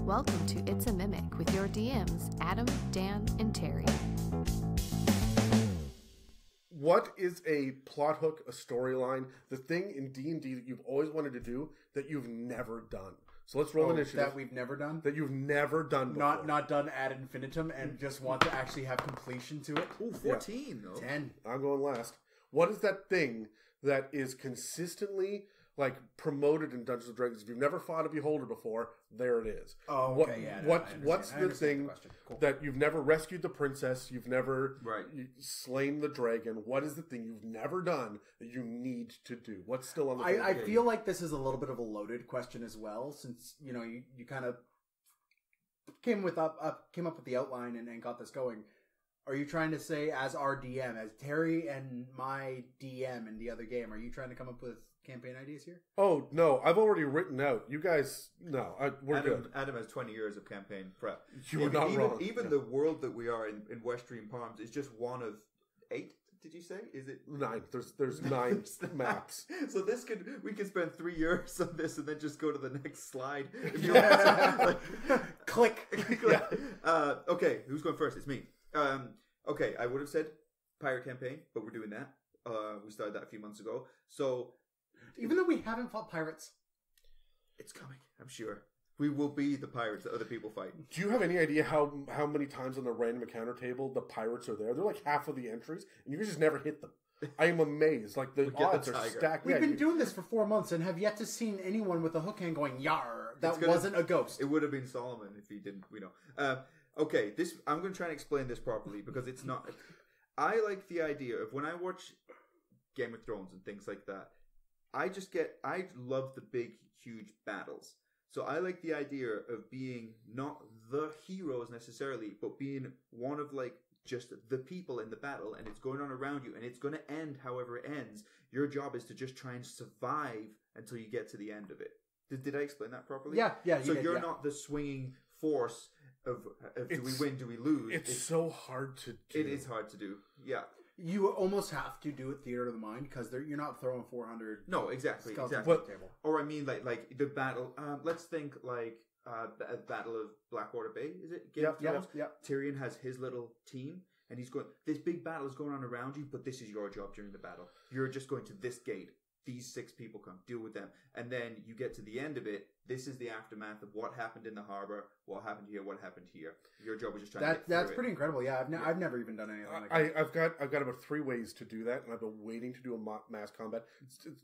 Welcome to It's a Mimic with your DMs, Adam, Dan, and Terry. What is a plot hook, a storyline, the thing in D&D that you've always wanted to do that you've never done? So let's roll initiative. That we've never done? That you've never done before. Not done ad infinitum and just want to actually have completion to it? Ooh, 14 though. 10. I'm going last. What is that thing that is consistently promoted in Dungeons and Dragons? If you've never fought a beholder before, there it is. Oh, okay, What's the thing that you've never rescued the princess, you've never slain the dragon? What is the thing you've never done that you need to do? What's still on the table? I feel like this is a little bit of a loaded question as well, since you kind of came up with the outline and got this going. Are you trying to say, as our DM, as Terry and my DM in the other game, are you trying to come up with campaign ideas here? Oh, no. I've already written out. You guys, no. We're good. Adam has 20 years of campaign prep. You are not wrong. Even the world that we are in West Stream Palms is just one of 8, did you say? Is it 9? There's 9 maps. So we could spend 3 years on this and then just go to the next slide. If you want to. Click. Yeah. Okay, who's going first? It's me. Okay, I would have said pirate campaign, but we're doing that. We started that a few months ago. So, even though we haven't fought pirates, it's coming. I'm sure we will be the pirates that other people fight. Do you have any idea how many times on the random encounter table the pirates are there? They're like half of the entries, and you can just never hit them. I am amazed. Like the odds are stacked. We've been doing this for 4 months and have yet to seen anyone with a hook hand going "Yar." That wasn't a ghost. It would have been Solomon if he didn't. We know. Okay, I'm going to try and explain this properly because it's not. I like the idea of when I watch Game of Thrones and things like that. I love the big, huge battles. So I like the idea of being not the heroes necessarily, but being one of just the people in the battle, and it's going on around you, and it's going to end however it ends. Your job is to just try and survive until you get to the end of it. Did I explain that properly? Yeah. So you're not the swinging force of do we win, do we lose? It's so hard to do. It is hard to do. Yeah. You almost have to do it theater of the mind because you're not throwing 400. No, exactly. But, or I mean, like the battle. Let's think a Battle of Blackwater Bay. Is it? Game of Thrones? Tyrion has his little team, and he's going. This big battle is going on around you, but this is your job during the battle. You're just going to this gate. These 6 people come, deal with them. And then you get to the end of it. This is the aftermath of what happened in the harbor, what happened here, what happened here. Your job was just trying to get That's pretty incredible. Yeah, I've never even done anything like that. I've got about 3 ways to do that, and I've been waiting to do a mass combat.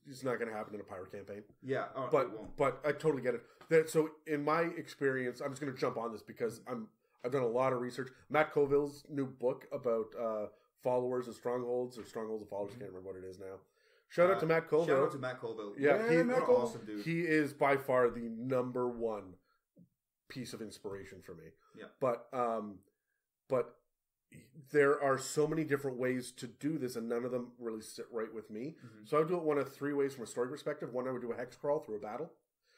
It's not going to happen in a pirate campaign. Yeah, but I totally get it. So in my experience, I'm just going to jump on this because I've done a lot of research. Matt Colville's new book about followers and strongholds, or strongholds and followers. I can't remember what it is now. Shout out to Matt Colville. Shout out to Matt Colville. Yeah, Matt Colville. Awesome dude. He is by far the number 1 piece of inspiration for me. Yeah. But there are so many different ways to do this, and none of them really sit right with me. Mm-hmm. So I would do it one of 3 ways from a story perspective. One, I would do a hex crawl through a battle.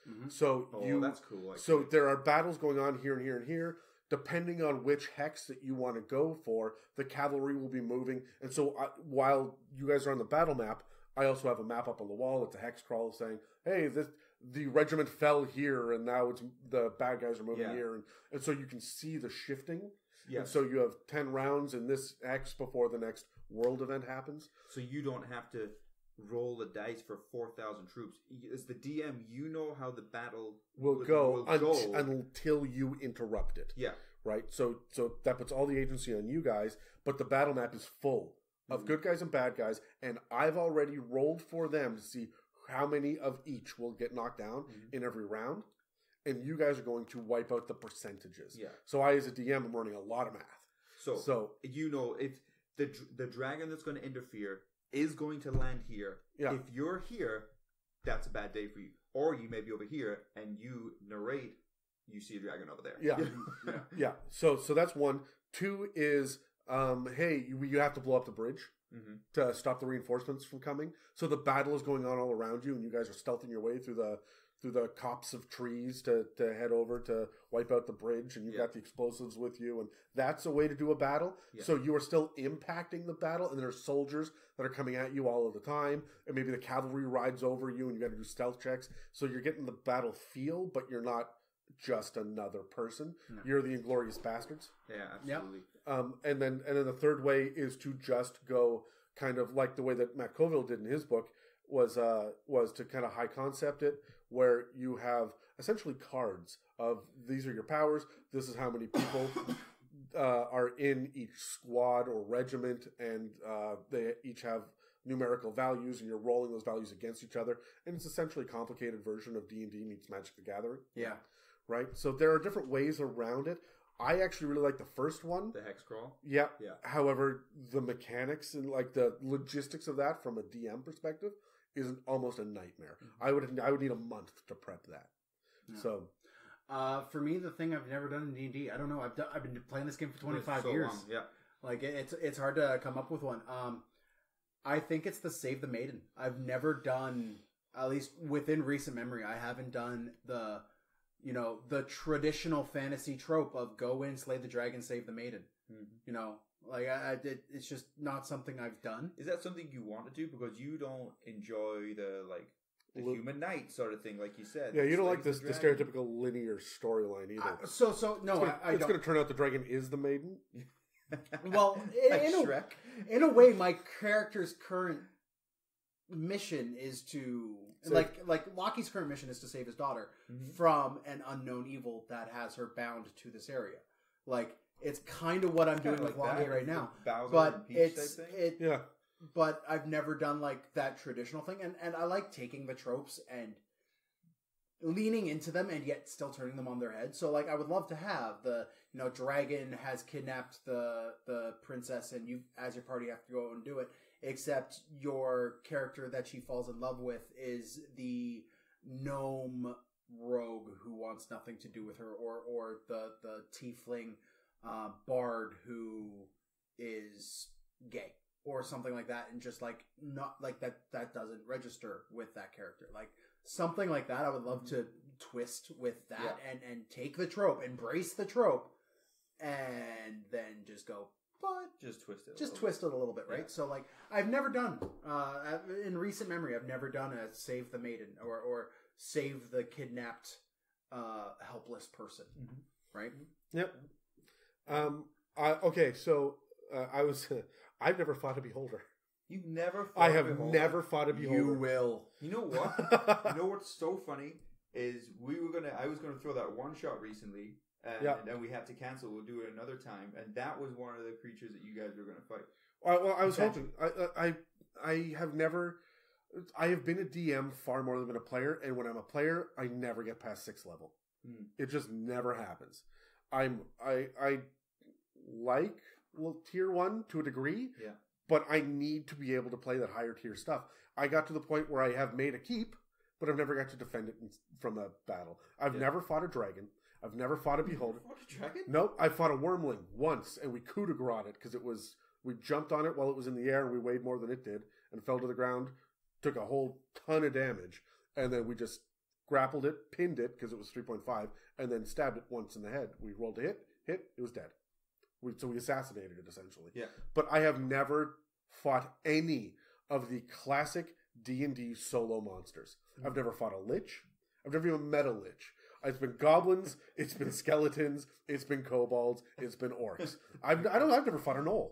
Mm-hmm. So that's cool. So there are battles going on here and here and here. Depending on which hex that you want to go for, the cavalry will be moving. And so while you guys are on the battle map, I also have a map up on the wall. It's a hex crawl saying, hey, the regiment fell here, and now the bad guys are moving here. And so you can see the shifting. Yes. And so you have 10 rounds in this hex before the next world event happens. So you don't have to roll the dice for 4,000 troops. As the DM, you know how the battle will go until you interrupt it. Yeah. Right? So that puts all the agency on you guys, but the battle map is full of good guys and bad guys, and I've already rolled for them to see how many of each will get knocked down in every round, and you guys are going to wipe out the percentages. Yeah. So I, as a DM, am running a lot of math. So you know, if the dragon that's going to interfere is going to land here, if you're here, that's a bad day for you. Or you may be over here, and you narrate, you see a dragon over there. Yeah. So that's 1. 2 is... hey, you have to blow up the bridge to stop the reinforcements from coming. So the battle is going on all around you, and you guys are stealthing your way through the copse of trees to head over to wipe out the bridge, and you've got the explosives with you, and that's a way to do a battle. Yeah. So you are still impacting the battle, and there are soldiers that are coming at you all of the time, and maybe the cavalry rides over you, and you got to do stealth checks. So you're getting the battle feel, but you're not just another person. No. You're the Inglorious Bastards. Yeah, absolutely. And then the third way is to just go kind of like the way that Matt Colville did in his book was to kind of high concept it, where you have essentially cards of these are your powers. This is how many people are in each squad or regiment, and they each have numerical values, and you're rolling those values against each other. And it's essentially a complicated version of D&D meets Magic the Gathering. Yeah. Right? So there are different ways around it. I actually really like the first one. The hex crawl. Yeah. Yeah. However, the mechanics and like the logistics of that from a DM perspective is almost a nightmare. Mm-hmm. I would need a month to prep that. Yeah. So for me, the thing I've never done in D&D, I don't know. I've been playing this game for 25 years. Long. Yeah. Like it's hard to come up with one. I think it's the Save the Maiden. I've never done, at least within recent memory, I haven't done the traditional fantasy trope of go in, slay the dragon, save the maiden. Mm-hmm. It's just not something I've done. Is that something you want to do because you don't enjoy the human knight sort of thing, like you said? Yeah, you don't like the stereotypical linear storyline either. I It's don't. going to turn out the dragon is the maiden. Well, in a way, my character's current mission is to like Loki's current mission is to save his daughter from an unknown evil that has her bound to this area. Like it's kind of what I'm doing with Loki right now, but But I've never done like that traditional thing, and I like taking the tropes and leaning into them and yet still turning them on their head. So like I would love to have the dragon has kidnapped the princess, and you as your party have to go and do it. Except your character that she falls in love with is the gnome rogue who wants nothing to do with her, or the tiefling bard who is gay or something like that, and just like not like that doesn't register with that character. Like something like that, I would love to twist with that and take the trope, embrace the trope, and then just go. But just twist it. Twist it a little bit, right? Yeah. So, like, I've never done in recent memory. I've never done a save the maiden or save the kidnapped, helpless person, right? Yep. Okay, so I've never fought a beholder. You've never fought I have never fought a beholder. You will. You know what? You know what's so funny is I was gonna throw that one shot recently. And we had to cancel. We'll do it another time. And that was one of the creatures that you guys were going to fight. Well, I was hoping. I have been a DM far more than been a player. And when I'm a player, I never get past 6th level. It just never happens. I like tier 1 to a degree. Yeah. But I need to be able to play that higher tier stuff. I got to the point where I have made a keep, but I've never got to defend it from a battle. I've never fought a dragon. I've never fought a beholder. Fought a dragon? Nope. I fought a wormling once, and we coup de grace it because we jumped on it while it was in the air, and we weighed more than it did, and fell to the ground, took a whole ton of damage, and then we just grappled it, pinned it because it was 3.5, and then stabbed it once in the head. We rolled a hit, it was dead. So we assassinated it essentially. Yeah. But I have never fought any of the classic D&D solo monsters. I've never fought a lich. I've never even met a lich. It's been goblins, it's been skeletons, it's been kobolds, it's been orcs. I've never fought a gnoll.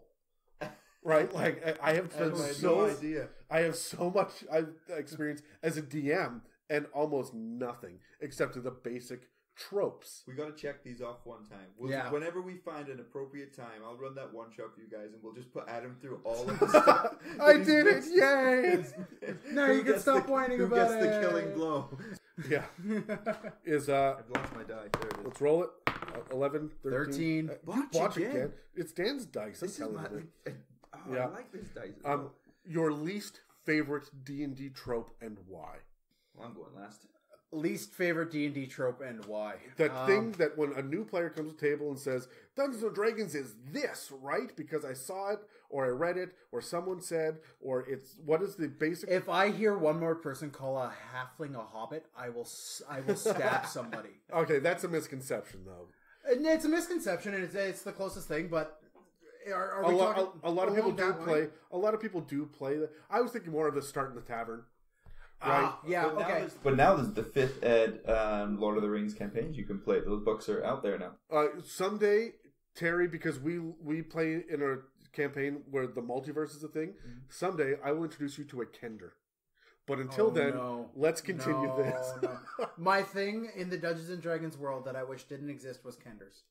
Right? Like I have so much experience as a DM and almost nothing except for the basic tropes. We got to check these off one time. Whenever we find an appropriate time, I'll run that one shot for you guys, and we'll just put Adam through all of the stuff. I did it! Yay! Now you can stop whining about it. Who gets the killing blow? Yeah. I've lost my die. There it is. Let's roll it. 11, 13. Watch again. It's Dan's dice. I like this dice. Your least favorite D&D trope and why? Well, I'm going last. Least favorite D&D trope and why? That thing that when a new player comes to the table and says, Dungeons & Dragons is this, right? Because I saw it, or I read it, or someone said, or what is the basic... If I hear one more person call a halfling a hobbit, I will stab somebody. Okay, that's a misconception, though. It's a misconception, and it's the closest thing, but... A lot of people do play that. I was thinking more of the start in the tavern. right? Yeah, okay. But now there's the 5th ed Lord of the Rings campaigns you can play. Those books are out there now. Someday, Terry, because we play in a campaign where the multiverse is a thing, someday I will introduce you to a Kender. But until then, let's continue this. My thing in the Dungeons and Dragons world that I wish didn't exist was Kenders.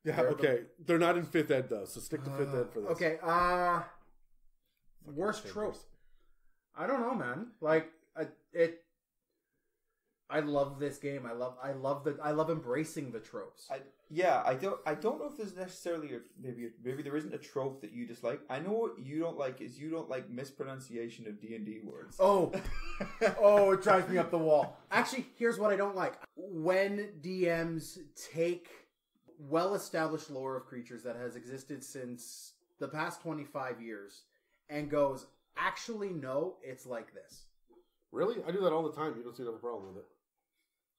Yeah, okay. They're not in 5th ed, though, so stick to 5th ed for this. Okay, worst trope. I don't know, man. Like, I love this game. I love embracing the tropes. I don't know if there's necessarily maybe there isn't a trope that you dislike. I know what you don't like is you don't like mispronunciation of D&D words. Oh, it drives me up the wall. Actually, here's what I don't like. When DMs take well-established lore of creatures that has existed since the past 25 years and goes, actually, no, it's like this. Really? I do that all the time. You don't see no problem with it.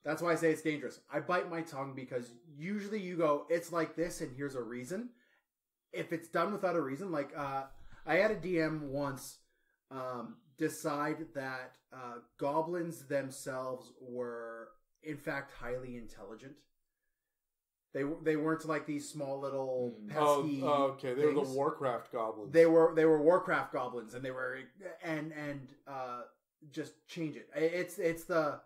That's why I say it's dangerous. I bite my tongue because usually you go, it's like this and here's a reason. If it's done without a reason, like I had a DM once decide that goblins themselves were in fact highly intelligent. They weren't like these small little pesky okay. They were things. the Warcraft goblins. They were Warcraft goblins, and they were and just change it. It's the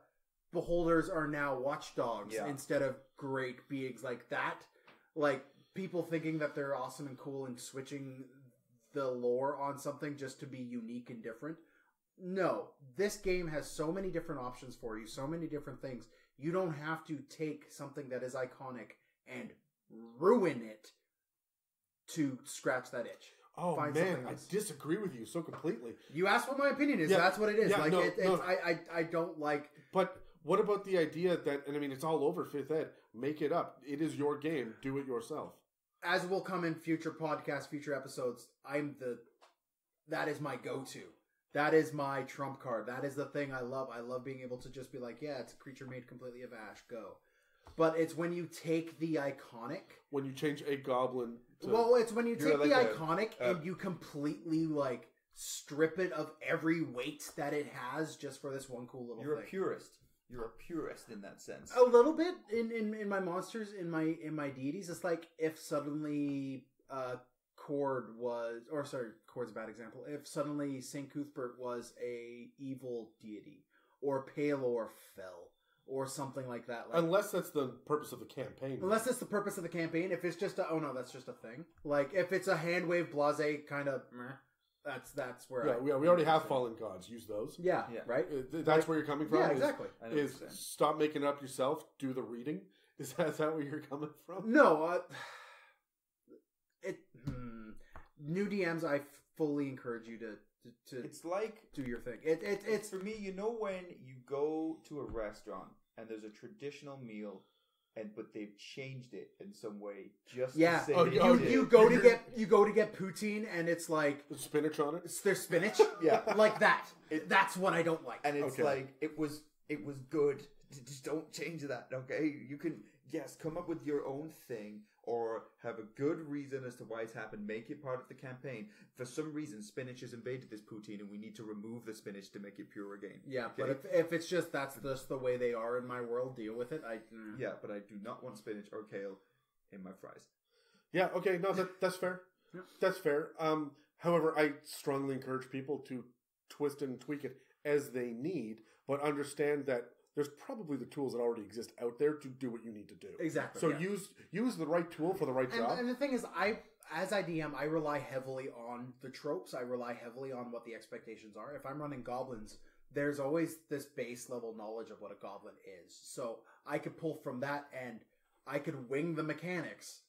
beholders are now watchdogs instead of great beings like that. Like people thinking that they're awesome and cool and switching the lore on something just to be unique and different. No, this game has so many different options for you, so many different things. You don't have to take something that is iconic and ruin it to scratch that itch. Oh, man, I disagree with you so completely. You asked what my opinion is. Yeah, that's what it is. Yeah, I don't like... But what about the idea that, and I mean, it's all over 5th ed, make it up. It is your game. Do it yourself. As will come in future podcasts, future episodes, that is my go-to. That is my trump card. That is the thing I love. I love being able to just be like, yeah, it's a creature made completely of ash. Go. But it's when you take the iconic... When you change a goblin to... Well, it's when you take the iconic and you completely, like, strip it of every weight that it has just for this one cool little thing. You're a purist. You're a purist in that sense. A little bit in my monsters, in my deities. It's like if suddenly Cord was... Or, sorry, Cord's a bad example. If suddenly St. Cuthbert was a evil deity. Or Palor fell. Or something like that. Like, unless that's the purpose of the campaign. Unless it's the purpose of the campaign. If it's just that's just a thing. Like, if it's a hand wave blase kind of... That's where we already have fallen gods. Use those. Yeah. Right? That's where you're coming from? Yeah, exactly. Is stop making it up yourself, do the reading? Is that where you're coming from? No. New DMs, I fully encourage you to it's like do your thing. It's for me. You know when you go to a restaurant and there's a traditional meal, but they've changed it in some way just to say you go to get poutine and it's like there's spinach on it. There's spinach, like that. That's what I don't like. And it's like it was good. Just don't change that. Okay, you can come up with your own thing. Or have a good reason as to why it's happened. Make it part of the campaign. For some reason, spinach has invaded this poutine, and we need to remove the spinach to make it pure again. Yeah, okay? But if it's just that's just the way they are in my world, deal with it. Yeah, but I do not want spinach or kale in my fries. Yeah. Okay. No, that's fair. Yeah. That's fair. However, I strongly encourage people to twist and tweak it as they need, but understand that there's probably the tools that already exist out there to do what you need to do. Exactly. So use the right tool for the right job. And the thing is, as I DM, I rely heavily on the tropes. I rely heavily on what the expectations are. If I'm running goblins, there's always this base level knowledge of what a goblin is. So I could pull from that and I could wing the mechanics.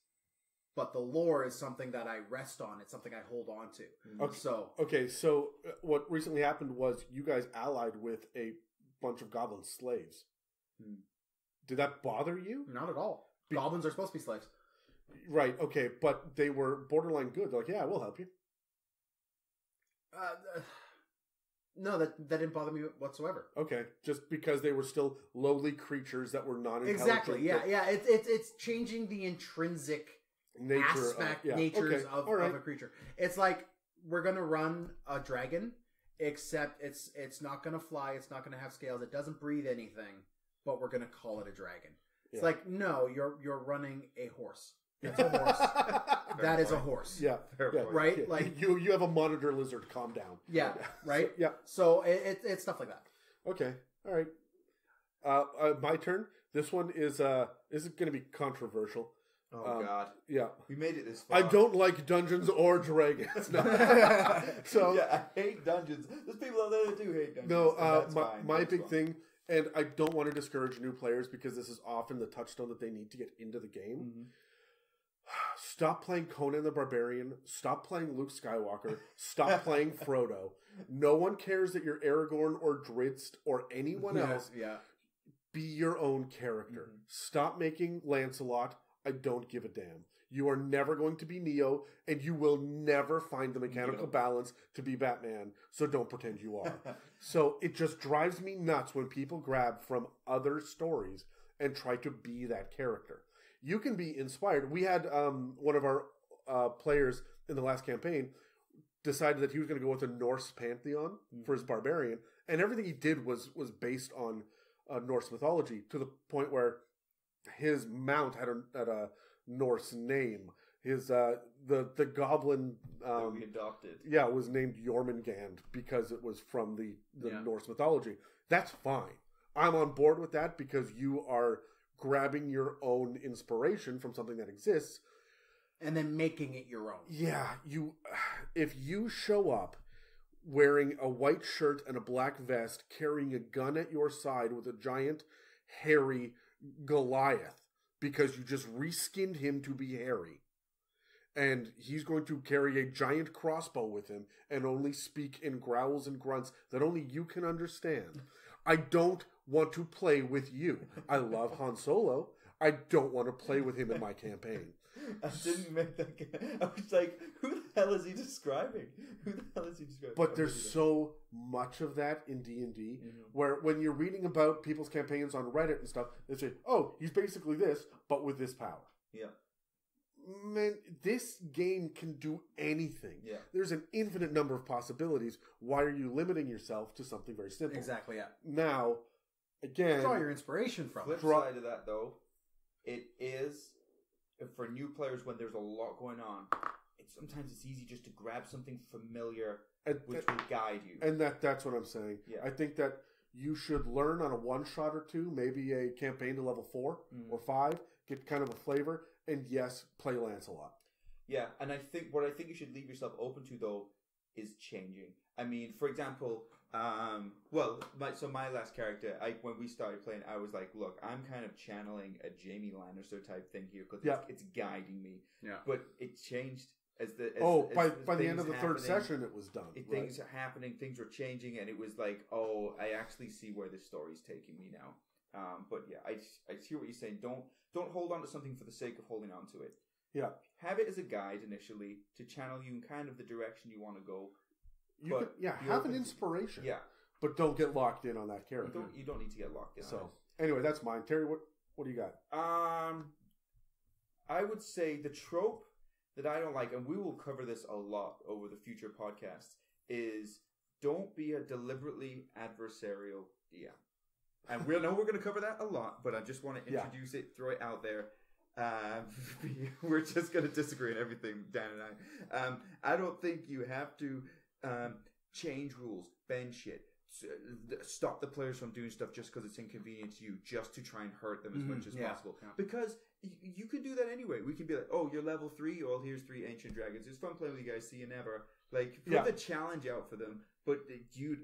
But the lore is something that I rest on. It's something I hold on to. Okay, so what recently happened was you guys allied with a bunch of goblin slaves. Did that bother you? Not at all. Goblins are supposed to be slaves. Right, okay, but they were borderline good. They're like, yeah, we'll help you. No, that didn't bother me whatsoever. Okay, just because they were still lowly creatures that were non-intelligent. Exactly, yeah. It's changing the intrinsic natures of a creature. It's like, we're going to run a dragon. except it's not going to fly. It's not going to have scales. It doesn't breathe anything, but we're going to call it a dragon. It's like, no, you're running a horse. It's a horse. That is a horse. Yeah. Right? Yeah. Like you have a monitor lizard. Calm down. Yeah. Right? So, yeah. So it's stuff like that. Okay. All right. My turn. This one is going to be controversial. Oh God! Yeah, we made it this far. I don't like Dungeons or Dragons. No. So yeah, I hate dungeons. There's people out there that do hate dungeons. No, my big thing, and I don't want to discourage new players because this is often the touchstone that they need to get into the game. Mm-hmm. Stop playing Conan the Barbarian. Stop playing Luke Skywalker. Stop playing Frodo. No one cares that you're Aragorn or Drizzt or anyone else. Yeah. Be your own character. Mm-hmm. Stop making Lancelot. I don't give a damn. You are never going to be Neo, and you will never find the mechanical balance to be Batman, so don't pretend you are. So it just drives me nuts when people grab from other stories and try to be that character. You can be inspired. We had one of our players in the last campaign decided that he was going to go with a Norse pantheon for his barbarian, and everything he did was based on Norse mythology, to the point where his mount had a Norse name. His the goblin that we adopted. Yeah, was named Jormungand because it was from the Norse mythology. That's fine. I'm on board with that because you are grabbing your own inspiration from something that exists and then making it your own. Yeah, if you show up wearing a white shirt and a black vest, carrying a gun at your side with a giant hairy Goliath because you just reskinned him to be hairy, and he's going to carry a giant crossbow with him and only speak in growls and grunts that only you can understand. I don't want to play with you. I love Han Solo. I don't want to play with him in my campaign. I didn't make that. I was like, who the hell is he describing? Who the hell is he describing? But there's so much of that in D&D, where when you're reading about people's campaigns on Reddit and stuff, they say, oh, he's basically this, but with this power. Yeah. Man, this game can do anything. Yeah. There's an infinite number of possibilities. Why are you limiting yourself to something very simple? Exactly, yeah. Now, again... Draw your inspiration from it. Flip side of that, though, it is... for new players, when there's a lot going on, sometimes it's easy just to grab something familiar, which will guide you. And that's what I'm saying. Yeah. I think that you should learn on a one-shot or two, maybe a campaign to level 4 or 5, get kind of a flavor, and yes, play Lancelot. Yeah, and I think you should leave yourself open to, though, is changing. I mean, for example... my last character, when we started playing, I was like, look, I'm kind of channeling a Jamie Lannister type thing here because it's guiding me. Yeah. But it changed by the end of the third session, it was done. Things are happening, things are changing, and it was like, oh, I actually see where this story's taking me now. But yeah, I hear what you're saying. Don't hold on to something for the sake of holding on to it. Yeah. Have it as a guide initially to channel you in kind of the direction you want to go. Have an inspiration. Yeah. But don't get locked in on that character. You don't need to get locked in. So, anyway, that's mine. Terry, what do you got? I would say the trope that I don't like, and we will cover this a lot over the future podcasts, is don't be a deliberately adversarial DM. And we're going to cover that a lot, but I just want to introduce it, throw it out there. We're just going to disagree on everything, Dan and I. I don't think you have to change rules, bend shit, stop the players from doing stuff just because it's inconvenient to you, just to try and hurt them as much as possible. Yeah. Because you could do that anyway. We could be like, oh, you're level 3, well, here's 3 ancient dragons. It's fun playing with you guys, see you never. Like, put the challenge out for them, but you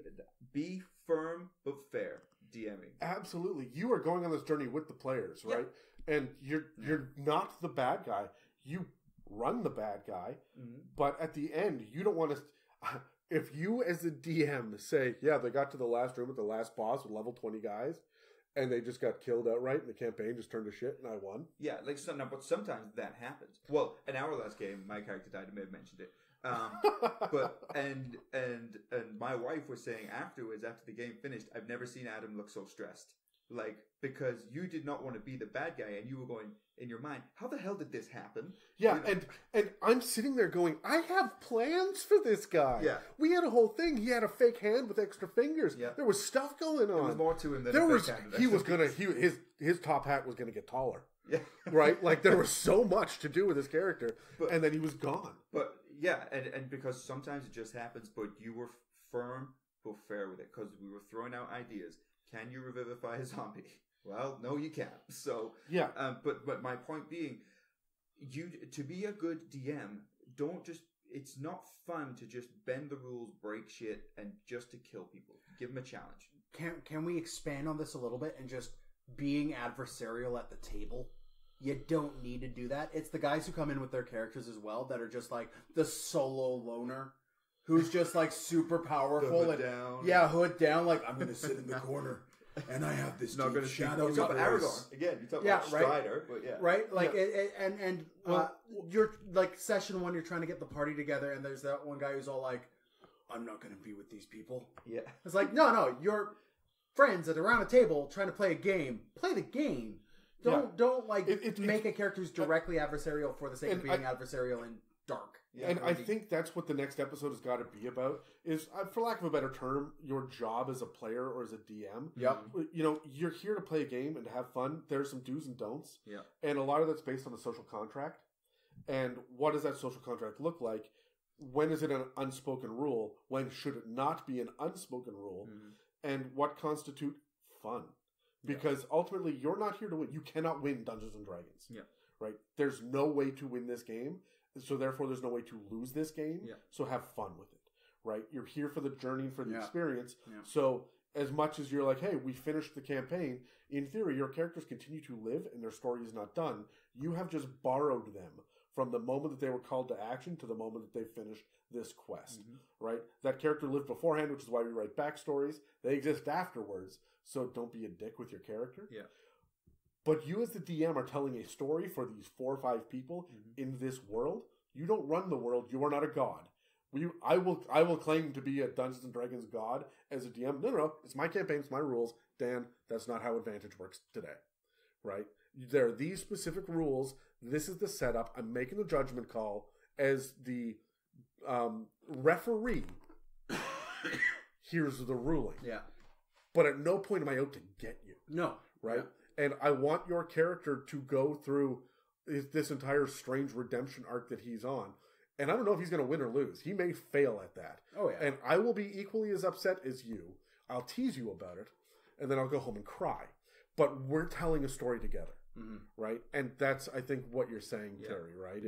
be firm but fair DMing. Absolutely. You are going on this journey with the players, right? Yeah. And you're not the bad guy. You run the bad guy, but at the end, you don't want to... If you as a DM say, yeah, they got to the last room with the last boss with level 20 guys, and they just got killed outright, and the campaign just turned to shit, and I won. Yeah, but sometimes that happens. Well, in our last game, my character died. I may have mentioned it. And my wife was saying afterwards, after the game finished, I've never seen Adam look so stressed. like, because you did not want to be the bad guy, and you were going in your mind, how the hell did this happen? Yeah, You know? and I'm sitting there going, I have plans for this guy. Yeah. We had a whole thing. He had a fake hand with extra fingers. Yeah. There was stuff going on. There was more to him than there a was. fake hand. He was gonna. His top hat was gonna get taller. Yeah. Right. Like there was so much to do with his character, and then he was gone. But yeah, and because sometimes it just happens, but you were firm but fair with it, because we were throwing out ideas. Can you revivify a zombie? Well, no, you can't. So yeah. But my point being, you to be a good DM, don't just. It's not fun to just bend the rules, break shit, and just to kill people. Give them a challenge. Can we expand on this a little bit and just being adversarial at the table? You don't need to do that. It's the guys who come in with their characters as well that are just like the solo loner who's just like super powerful hood and down. Yeah, hood down. Like I'm going to sit in the corner and I have this not deep shadow. You talk about Aragorn again. You talk about Strider, but yeah, right. Like Yeah. you're like session 1. You're trying to get the party together, and there's that one guy who's all like, "I'm not going to be with these people." Yeah, it's like no, you're friends at around a table trying to play a game. Play the game. Don't like make a character who's directly adversarial for the sake of being adversarial and dark. Yeah, and I think that's what the next episode has got to be about. Is, for lack of a better term, your job as a player or as a DM. Yep. You know, you're here to play a game and to have fun. There's some do's and don'ts. Yeah. And a lot of that's based on the social contract. And what does that social contract look like? When is it an unspoken rule? When should it not be an unspoken rule? Mm-hmm. And what constitute fun? Because ultimately, you're not here to win. You cannot win Dungeons and Dragons. Yeah. Right? There's no way to win this game. So therefore, there's no way to lose this game. Yeah. So have fun with it. Right? You're here for the journey and for the experience. Yeah. So as much as you're like, hey, we finished the campaign, in theory, your characters continue to live and their story is not done. You have just borrowed them from the moment that they were called to action to the moment that they finished this quest. Mm-hmm. Right? That character lived beforehand, which is why we write backstories. They exist afterwards. So don't be a dick with your character. Yeah. But you as the DM are telling a story for these 4 or 5 people in this world. You don't run the world. You are not a god. I will claim to be a Dungeons and Dragons god as a DM. No. It's my campaign. It's my rules. Dan, that's not how Advantage works today. Right? There are these specific rules. This is the setup. I'm making the judgment call as the referee. Here's the ruling. Yeah. But at no point am I out to get you. No. Right? Yeah. And I want your character to go through this entire strange redemption arc that he's on. And I don't know if he's going to win or lose. He may fail at that. Oh, yeah. And I will be equally as upset as you. I'll tease you about it. And then I'll go home and cry. But we're telling a story together. Mm-hmm. Right? And that's, I think, what you're saying, Terry, right?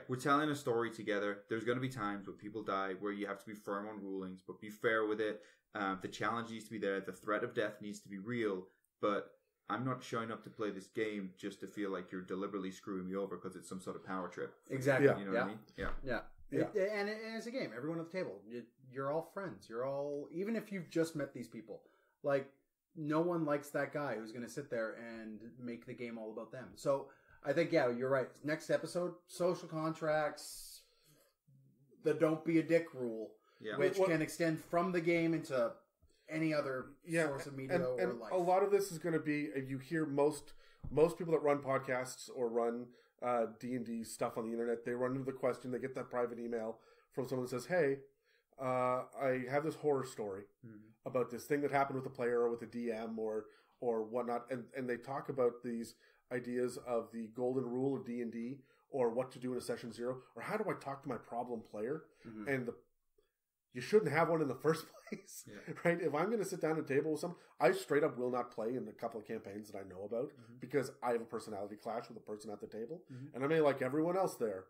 We're telling a story together. There's going to be times where people die, where you have to be firm on rulings, but be fair with it. The challenge needs to be there. The threat of death needs to be real. But I'm not showing up to play this game just to feel like you're deliberately screwing me over because it's some sort of power trip. Exactly. You know what I mean? Yeah. And it's a game. Everyone at the table, you're all friends. You're all, even if you've just met these people, like no one likes that guy who's going to sit there and make the game all about them. So I think, you're right. Next episode, social contracts, the don't be a dick rule, which can extend from the game into any other source of media or life. A lot of this is going to be, you hear most people that run podcasts or run D&D stuff on the internet, they run into the question, they get that private email from someone that says, hey, I have this horror story about this thing that happened with a player or with a DM or whatnot, and they talk about these ideas of the golden rule of D&D or what to do in a session 0 or how do I talk to my problem player, and you shouldn't have one in the first place, right? If I'm going to sit down at a table with someone, I straight up will not play in a couple of campaigns that I know about because I have a personality clash with the person at the table, and I may like everyone else there,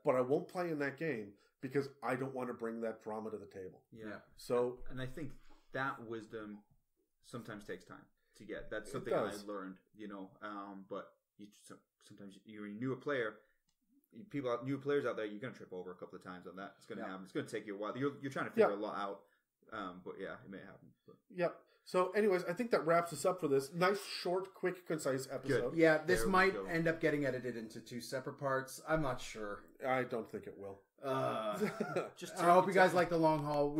but I won't play in that game because I don't want to bring that drama to the table. Yeah. So, and I think that wisdom sometimes takes time to get. That's something I learned, but sometimes you're a newer player. New players out there, you're going to trip over a couple of times on that. It's going to happen. It's going to take you a while. You're trying to figure a lot out, but it may happen. But. Yep. So, anyways, I think that wraps us up for this nice, short, quick, concise episode. Good. Yeah, this might end up getting edited into 2 separate parts. I'm not sure. I don't think it will. Just I hope you guys like the long haul.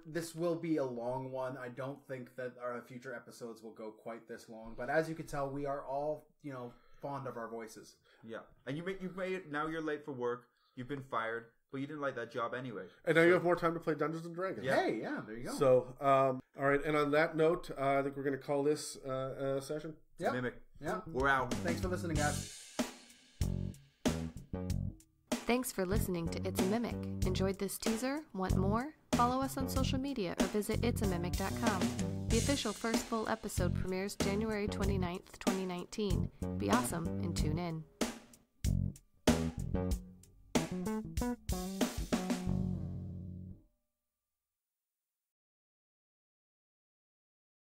This will be a long one. I don't think that our future episodes will go quite this long, but as you can tell, we are all, fond of our voices. Yeah, and you made it. Now you're late for work. You've been fired, but you didn't like that job anyway. And now you have more time to play Dungeons and Dragons. Yeah. Hey, yeah, there you go. So, all right, and on that note, I think we're going to call this a session. Yeah, Mimic. Yeah, We're out. Thanks for listening, guys. Thanks for listening to It's a Mimic. Enjoyed this teaser? Want more? Follow us on social media or visit itsamimic.com. The official first full episode premieres January 29th, 2019. Be awesome and tune in.